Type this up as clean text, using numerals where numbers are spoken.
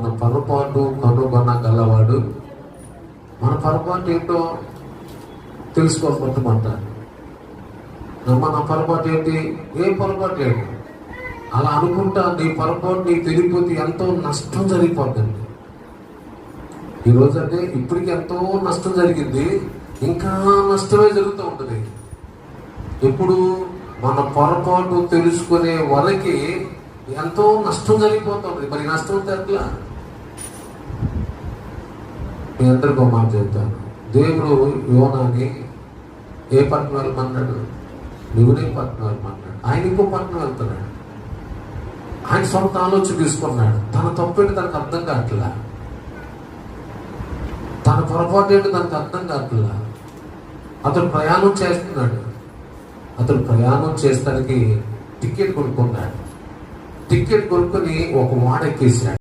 మన పొరపాటు కనుగొనగలవాడు. మన పొరపాటు ఏంటో తెలుసుకోకపోతామంటారు. మన పొరపాటు ఏంటి? ఏ పొరపాటు లేదు. అలా అనుకుంటా నీ పొరపాటు నీకు తెలియపోతే ఎంతో నష్టం జరిగిపోతుంది. ఈరోజు అంటే ఇప్పటికి ఎంతో నష్టం జరిగింది, ఇంకా నష్టమే జరుగుతూ ఉంటుంది. ఎప్పుడు మన పొరపాటు తెలుసుకునే వరకి ఎంతో నష్టం జరిగిపోతుంది. మరి నష్టం అయితే ఎట్లా? మీ అందరికీ మాట చెప్తాను. దేవుడు యోనాని ఏ పట్టణం వెళ్ళమన్నాడు? నువ్వునే పట్టణం వెళ్ళమన్నాడు. ఆయన ఇంకో పట్టణం వెళ్తున్నాడు. ఆయన సొంత ఆలోచన తీసుకున్నాడు. తన తప్పేంటి తనకు అర్థం కావట్లా, తన పొరపాటు ఏంటి తనకు అర్థం కావట్లా. అతడు ప్రయాణం చేస్తున్నాడు. అతడు ప్రయాణం చేస్తానికి టికెట్ కొనుక్కున్నాడు. టికెట్ కొనుక్కొని ఒక వాడ ఎక్కేసాడు.